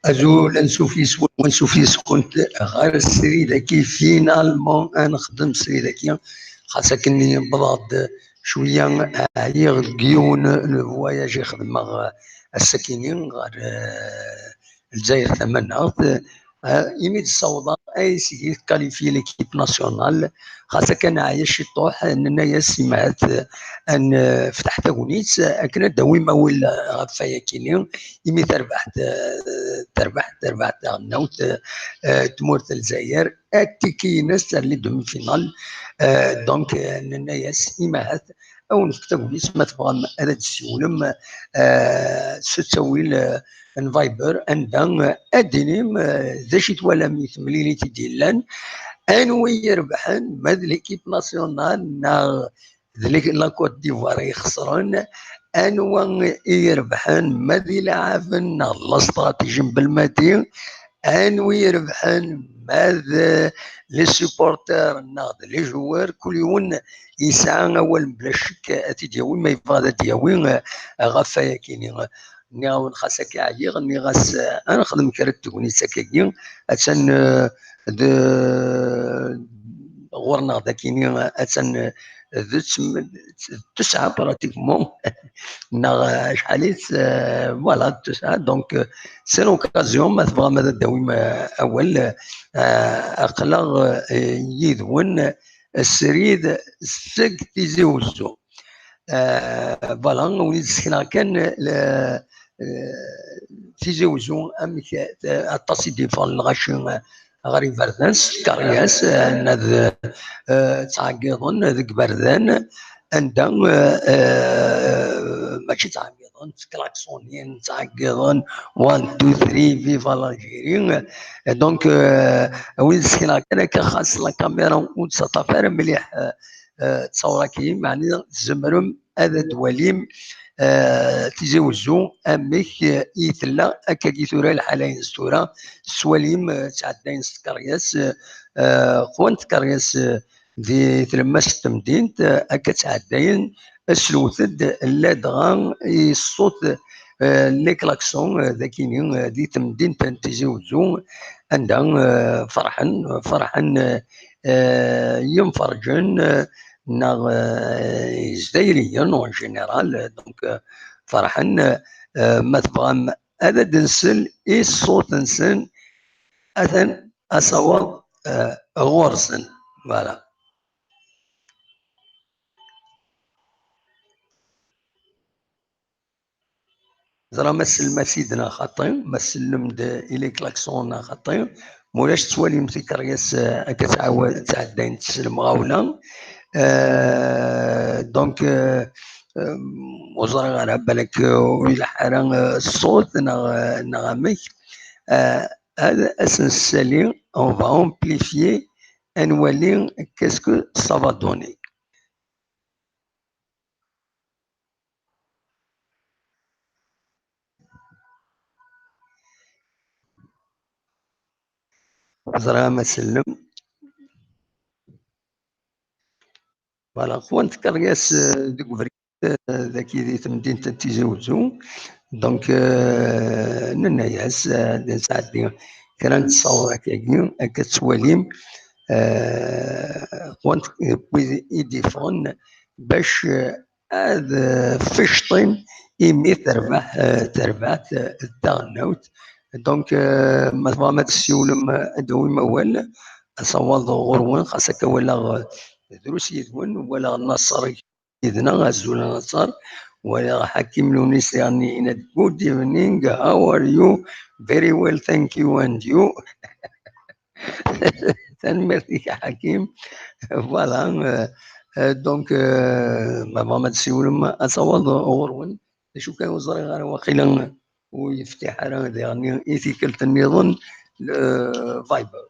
أزول نسوفيس كنت غير السريدة كي فينالمون نخدم السريدة خاصة كني بضاد شوية عيغ ديون الفواياج يخدم السكينين غير الجزائر ثمنها يميد الصوضة اي سيدي كاليفي ليكيب ناسيونال خاصة كان عايش الطوح اننا يا سمعت ان فتحت اغنيت اكن دويما ولا غفايا كيني يمي تربحت غنوت تمورت الجزائر كي ناس اللي دومي فينال دونك اننا يا سمعت او نفتح اغنيت ما تبغى هذا السولم ستسوي الفايبر عندها ادينيم ذا شي تولا ميت مليليتي ديالان انوي يربحن ماد ليكيب ناسيونال نا لا كوت ديفوار يخسرون انوا يربحن ماد يلعبن نا الاستراتيجي بالماتي انوي يربحن ماد لي سيبورتر نا لي جوار كل يوم يسعى اول بلا شك اتيديوي ما يبغى دياوي غفايا كيني نياون خاصة كعيغ ني غاس انا نخدم كرت تكوني سكاكين اتسن غورنا ذاكيني اتسن تسعة براتيكمون نا شحاليت فوالا تسعة دونك سي لوكازيون ما تبغى ماذا داوي اول اقلغ يذون السريد سك تيزي وزو فوالا وليد سكنا كان تيزي وزو امك التصي ديفون غاشي غاري فردانس كارياس نذ تعقيضن ذك بردان عندها ماشي تعقيضن كلاكسونين تعقيضن 1 2 3 فيفا لاجيري دونك وين سكنا كان كخاص لا كاميرا وتصطفر مليح تصور كي معني زمرم هذا دواليم تيزي وزو امك يتلا اكا كيثورا الحالين ستورا سواليم تعدين سكرياس خوان تكرياس دي تلمس تمدينت اكا تعدين اسلوثد لا دغا الصوت لي كلاكسون ذاكيني دي تمدين تيزي وزو عندها فرحا ينفرجن نا جزائريين اون جينيرال دونك فرحا ما تبغى هذا دنسل اي الصوت نسن اثن اصوات غورسن فوالا زرا ما سيدنا خاطي ما سلمد الي كلاكسون خاطي مولاش توالي مسكرياس كتعاود تعدين تسلم غاونا دونك وزرا على بالك ويلا حرام الصوت نغمك هذا اسنسالي اون فا امبليفيي نولي كاسكو سافا دوني زرا ما سلم فوالا خوان تكرياس ديك فريد ذاكي دي تمدينة تيزي وزو دونك نناياس ساعات كرا نتصور هكا تواليم خوان يديفون باش هذا فشطين يمي تربحت الداونوت دونك ما تسيولم دوي ولا صوال غروان خاصك ولا دروس يدون ولا النصر يدنا غزول النصر ولا حكيم لونيس يعني in a good evening how are you very well thank you and you تنمرتي حكيم فوالا دونك ما تسيولم اصوال غروان شو كان وزري غير وقيلا ويفتح على يعني ايثيكال النظام فايبر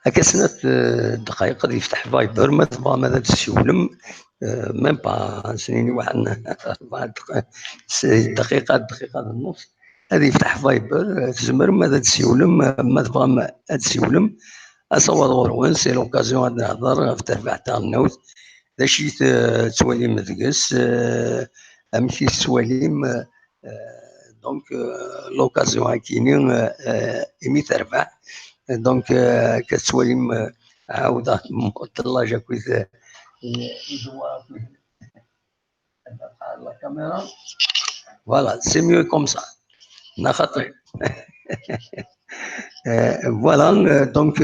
هكا سنة دقائق قد يفتح فايبر ما تبغى ماذا تسولم ميم با سنيني واحد 4 دقيقة ونص هذه يفتح فايبر تزمر ماذا تسيولم ما تبغى ما تسيولم اصور غروان سي لوكازيون هاد نهضر في التربع تاع النوت داشي تواليم دقس امشي تواليم دونك لوكازيون هاكيني ايمي تربع دونك كتواليم عاوده طلاجه كويس la caméra. Voilà, c'est mieux comme ça. Voilà, donc,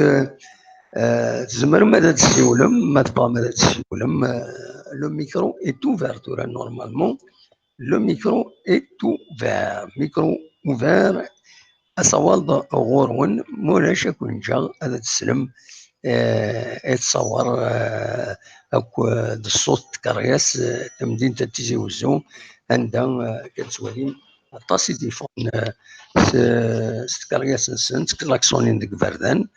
le micro est ouvert normalement. Le micro est ouvert. Micro ouvert. أصوات غورون مناش يكون جا هذا تسلم يتصور أكو الصوت كرياس تمدين تتيزي وزو عندها كتسوالين طاسي تيفون ستكرياس نسنت كلاكسونين ديك بردان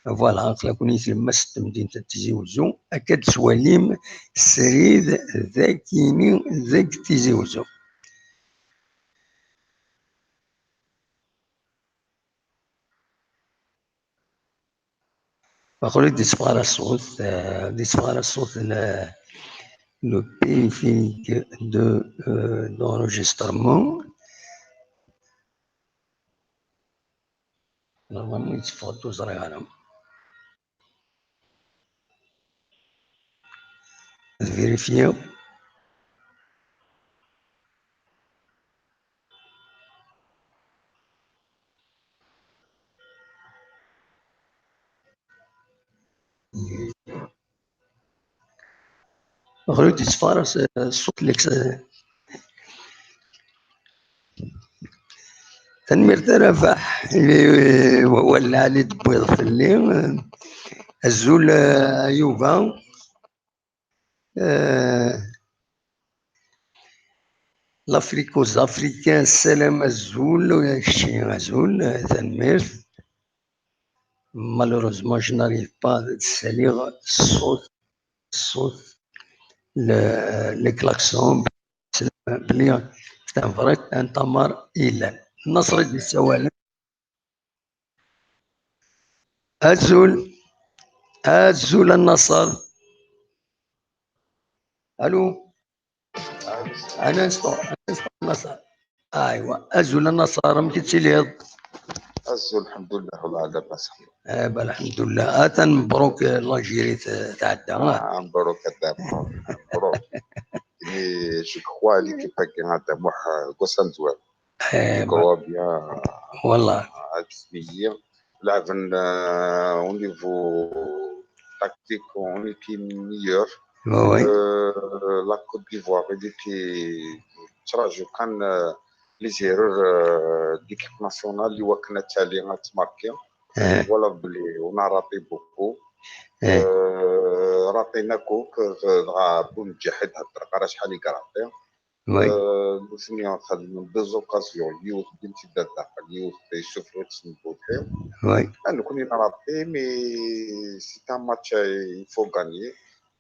فوالا كلاكوني تلمس تمدين تتيزي وزو أكاد سواليم سريد ذاكيني ذاك تيزي وزو. Après, disparaît le périphérique d'enregistrement. Normalement, il faut tous regarder. Vérifier. Après, disparaît صوت تنمير ترفح اللي ولا علي تبيض في الليل الزول أيوبا l'Afrique Africains السلام الزول الشي الزول تنمير malheureusement je n'arrive pas à salir الصوت les klaxons بلي تنفرق أنت مر إيلان نصر السوالف الزول النصر الو انا نسطو النصر ايوا الزول النصر مكتشي ليض الزول الحمد لله والله لاباس الحمد لله مبروك لاجيري تعدى مبروك مبروك mais je crois l'équipe a gagné à moi قسم زوال كوا بيان والله عجبني لعبنا au niveau tactique on était meilleur la Côte d'Ivoire elle était تراجع كان لي زيرور ديكيب ناسيونال اللي وكنا تالي تماركي ولا بلي ونا رابي بوكو رابينا كوك بون جحد هاد راه شحال يقراطي سميها خدم دوزوكازيون اليوث بنتي دادا اليوث يشوف يتسنبو فيه انا كوني نرابي مي سي ان ماتش يفو غاني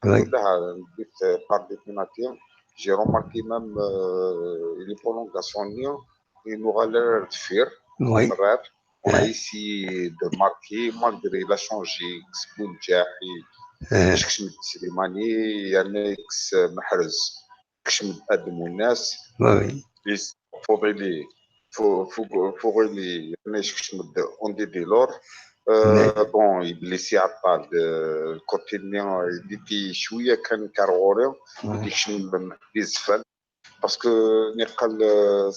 كلها بيت بار دي بيناتي j'ai remarqué même les prolongations, il nous a l'air de faire. Oui. On a essayé de marquer, malgré la changé, Spouljahi, Kshmit Slimani, Yannick Mahrez, Kshmit Admounas. Oui. Il faudrait les Kshmit on dit dès lors. Bon, il blessé à part de côté il était chouïa quand Carole, il dit des fans parce que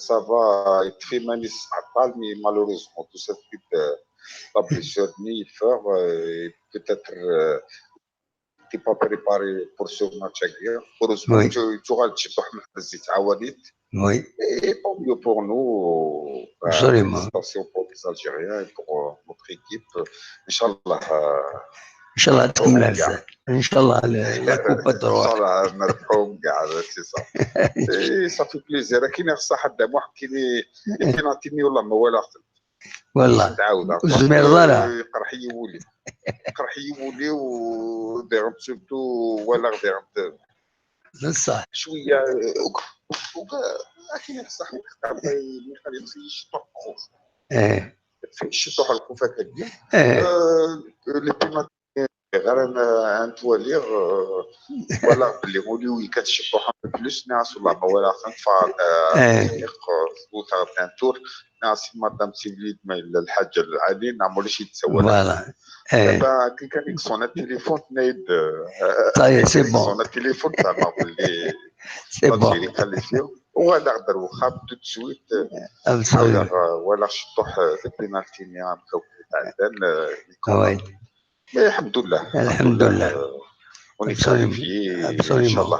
ça va être fait manis à part mais malheureusement tout ça la blessure ni faire peut-être t'es pas préparé pour ce match hier. Heureusement tu auras le chip Awadit. Oui. Et tant mieux pour nous. Félicitations pour les Algériens et pour notre équipe. Inch'Allah. Inch'Allah, تكون لازم. Inch'Allah, la coupe تروح. Inch'Allah, نربحهم قاعد c'est ça. Et ça fait plaisir. كاين صح حدا واحد كاين بيناتيني والله ما والو والله. زمير ضرع. قرحي يولي وديرم سورتو ولا غير بصح شويه لكن صح من خلال الشطوح الخوف في الشطوح الخوف هكاك لي بينات غير انا انتواليغ ولا اللي يقولوا كتشطوح بلوس ناس ولا ولا خنفا تكنيك وتا بانتور ناس مادام سيفليد ما الحاجه العادي نعمل شي تسوى فوالا دابا كي كان يكسون التليفون تنايد طيب سي بون يكسون التليفون تاع ما اللي سي بون الجيري كاليفيو ولا قدر وخاب تو سويت ابسوليومون ولا شطوح البينالتي نيام تاع وي الحمد لله الحمد لله وني ابسوليومون كاليفي ان شاء ابسوليومون الله.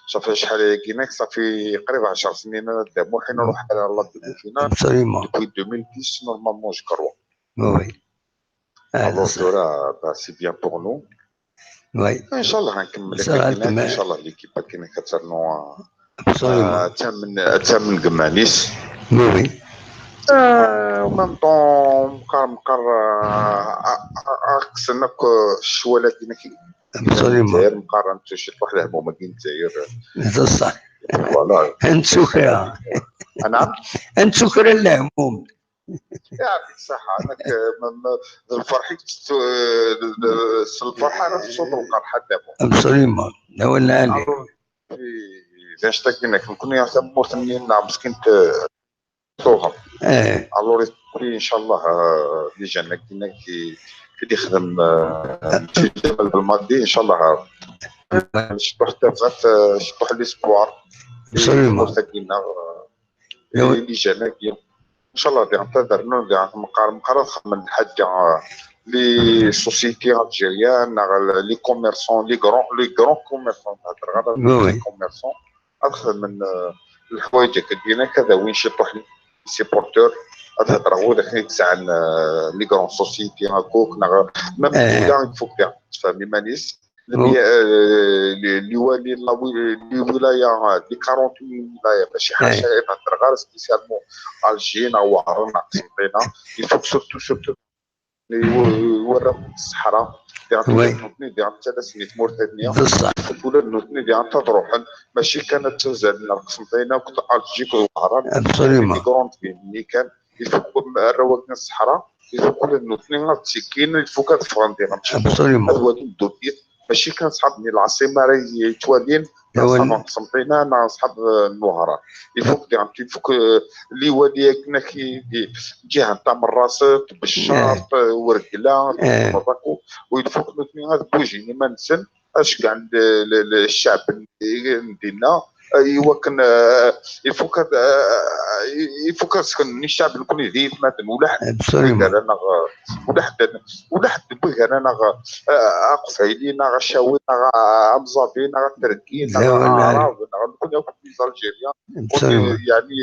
صافي شحال كيناك صافي قريب 10 سنين قدام حين نروح على الله دوبي فينا ابسوليومون دوبي 2010 نورمالمون جو كروا وي هذا الوغ صح دورا سي بيان بور نو وي ان شاء الله غنكمل صراحة كيناك ان شاء الله ليكيب كيناك ترنو ابسوليومون تامن قمانيس وي ومام طون مقار اقصنك الشواله كيناك ابسوليومون الجزائر مقارنة شي واحد الهمومه كاين الجزائر هذا صح فوالا انت سكرة نعم انت سكرة الهموم يعطيك الصحة انك الفرحة الفرحة راه في صوت القرحة دابا ابسوليومون لا ولا عليك اذا اشتكيناك نكون يا مرتنين نعم مسكين توهم الوغ ان شاء الله اللي جانا كينا كي يخدم في الجبل بالماضي ان شاء الله شطوح تفات شطوح ليسبوار ابسوليومون اللي جانا ان شاء الله دي انتظرنا دي مقارنه من حاجه لي سوسيتي الجيريان لي كوميرسون لي غران كوميرسون هضر لي كوميرسون اكثر من الحوايج كدينا كذا وين شطوح سي بورتور هضر هو داك يتسع لي غران سوسيتي هاكوك ميم بلا فوق تفهمي مانيس اللي والي الولايه دي 40 ولايه ماشي حاجه نهضر غير سبيسيالمون الجين او عرنا قسنطينه يفوك سورتو يوراو الصحراء نوتني ديال 3 سنين موريتانيا ولا نوتني ديال تروحن ماشي كانت تزال قسنطينه كنت الجيك وعرن ابسوليومون كورونت اللي كان يفوك الرواقنا الصحراء يفوك نوتني تسكين يفوك تفغندي ابسوليومون هذا هو الدوبيت ماشي كان صحابني العاصمه راهي يتوالين صحاب قسنطينه انا صحاب النهران يفوك يفوك اللي والي كنا كي جهه تاع مراست بالشارط ورقله مراكو ويفوك هذا بوجيني ما نسن اش كاع الشعب ديالنا يوكن يفوك سكن الشعب نكون يزيد مثلا ولا حد ولا حد بغى انا قصيلينا غشاوينا غمزابينا غتركينا غعرب نكون ياكل في الجيريان يعني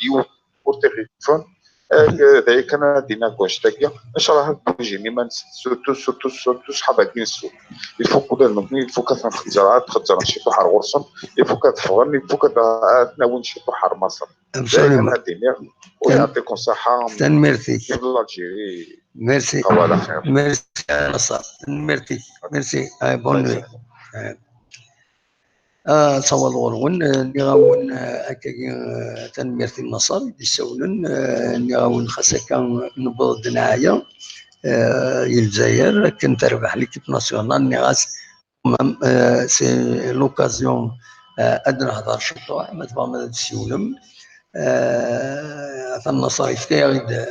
اليوم والتليفون هذا كان دينا كوشتاكيا ان شاء الله بوجيني ما سورتو صحابها كينسو يفوك يفوك تخزر شي بحر غرسون يفوك تفغن يفوك تناول شي بحر مصر ابسوليومون ويعطيكم الصحه ميرسي الجيري ميرسي ميرسي نصر ميرسي بون نوي تصور الغرون اللي غاون هكا تنميرتي النصر اللي يسولن اللي غاون خاصة كان نبض نعايا الجزائر كنت ربح ليكيب ناسيونال اللي غاس سي لوكازيون ادنا هضر شطوح ما تفهم هذا السيولم النصر يفكي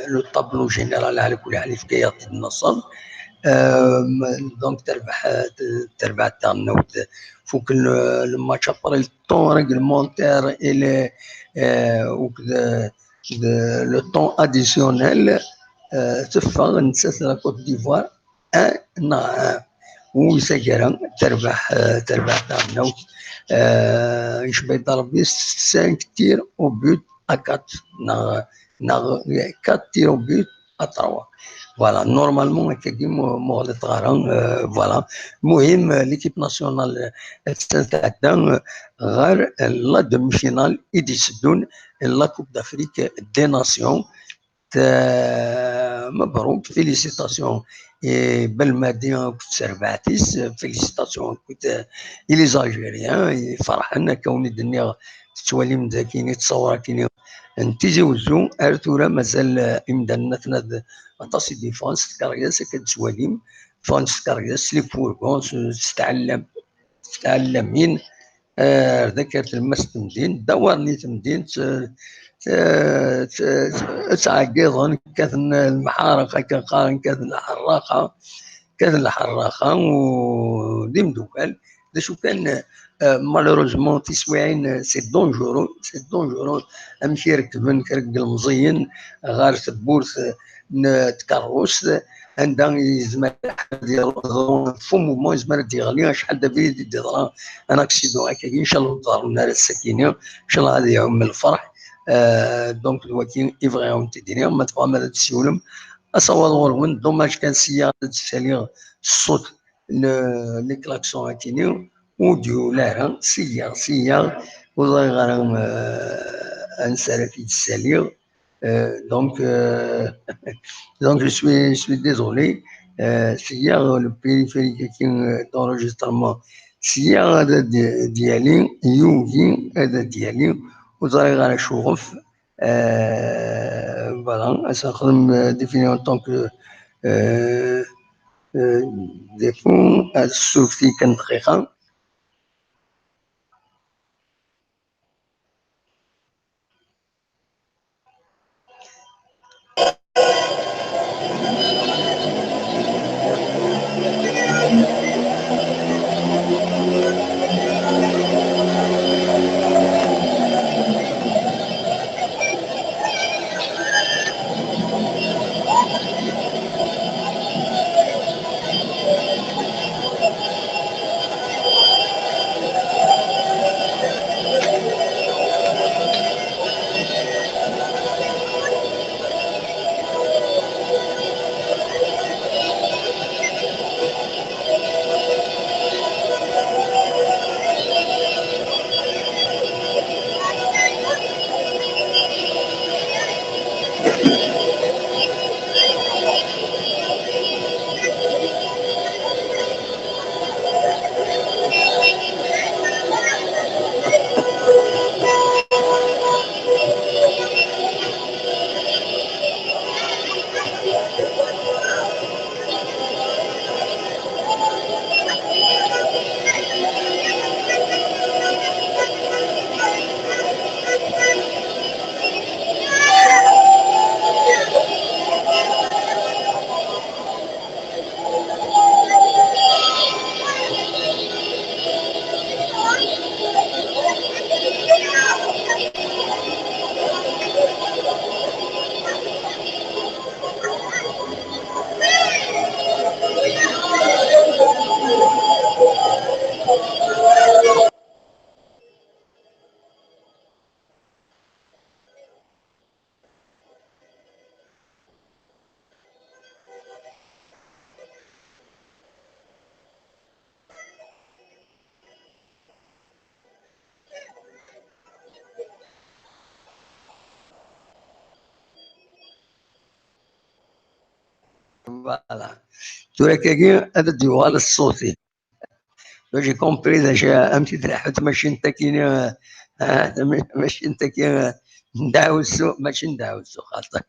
لو طابلو جينيرال على كل حال يفكي النصر دونك تربح تاع النوت فوق الماتش ابري الطون ريغلمونتير الى وكذا لو طون اديسيونيل تفا نسات لا كوت ديفوار ويسجل تربح تاع النوت يشبه يضرب 5 تير او بوت ا 4 4 تير او بوت ا 3 فوالا نورمالمون هكا مغلط غاران فوالا المهم ليكيب ناسيونال تستعد غير لا دومي فينال يدي يسدون لا كوب دافريك دي ناسيون مبروك، فيليسيتاسيون. بالمدينه كنت سربعتيس، فيليسيتاسيون كنت لي زالجيريان فرحنا كوني الدنيا تتولي من ذاكيني تصور كيني نتيجي وزو ارتورا مازال امدنا تناد اطاسي ديفونس كارياس كتسواليم فانس كارياس لي فورغون تتعلمين ذكرت المس تمدين دورني تمدين تعقيض كثن المحارقة كقارن كثن الحراقة وديم دوكال شو كان مالوروزمون تسويعين سي دونجورو امشي ركبن كرك المزين غار البورث تكروس عندها يزمر ديال فو مومون يزمر ديغلي شحال دابا يدير انا اكسيدون هكا ان شاء الله دار النار السكينه ان شاء الله غادي يعم الفرح. دونك الوكيل يبغيهم تديريهم ما تبغى ما تسولم اصور غورون دوماج كان سياره تسالي الصوت لي كلاكسون هكيني وديو لا سيار وضاي غير انسالة في السالير. donc donc je suis désolé. سيار le périphérique d'enregistrement سيار هذا ديالي يوجي هذا ديالي وضاي غير شوف. voilà ça خدم défini en tant que des fonds السلفتي كان دقيقة. Voilà. تراكي هذا الديوال الصوتي. j'ai compris déjà امشي تلحت ماشي انت كي ماشي انت كي ندعو السوق ماشي ندعو السوق خاطر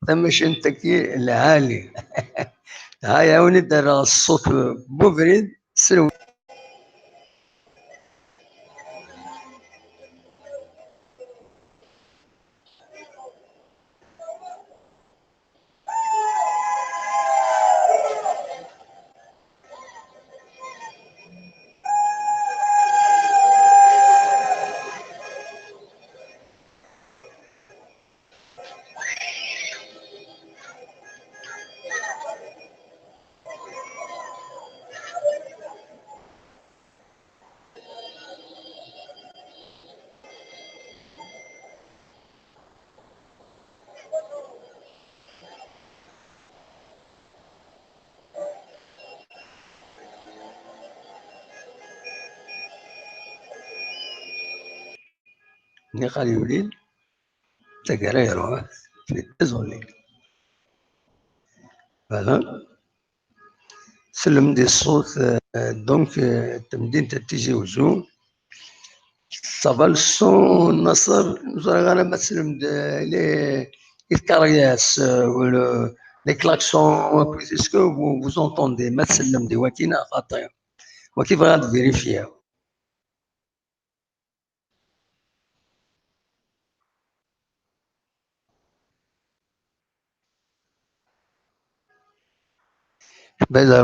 ماشي انت كي العالي. هاي ولد الصوت مفرد سلو. اللي قال يوليد تقرير désolé. Voilà. سلم دي الصوت دونك تمدين تتيجي وزو صافا الصون نصر انا بسلم les carrières ou les klaxons, est-ce que vous entendez ما تسلم دي وكينا خاطئ وكيف غاد فيريفيا بدا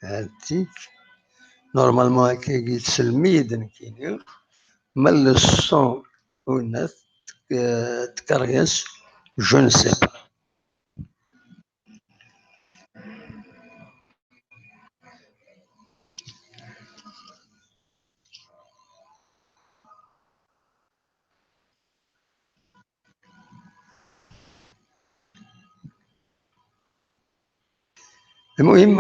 هاتيك نورمالمون هكا يتسلميد نكيني مال الصون والناس تكريس جو ne sais pas. المهم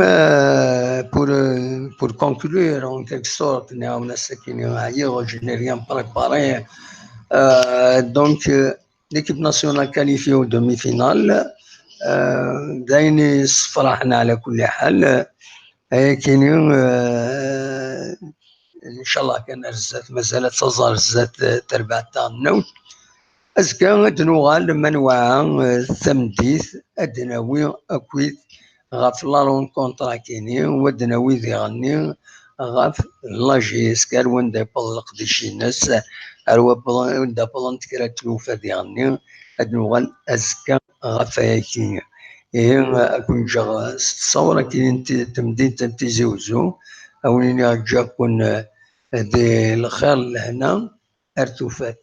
pour conclure en quelque sorte نعاون السكينة معايا je n'ai rien préparé donc l'équipe nationale qualifiée au demi-finale دايني فرحنا على كل حال كاينين ان شاء الله كان رزات مازالت تظهر رزات تربع تاع النوت أزكى دنوغال منوعا ثمديث أدناوي أكويت غاف لا رونكونطرا كيني ودناوي ذي غني غاف لاجيس كار وندا بلق دي شيناس أروا وندا بلانت كرا تلوفا ذي غني أدنوغال أزكى غاف هاكي إيه أكون جا تصور كي تمدين تمتيزي وزو أو إني أجا كون دي الخير لهنا أرتوفات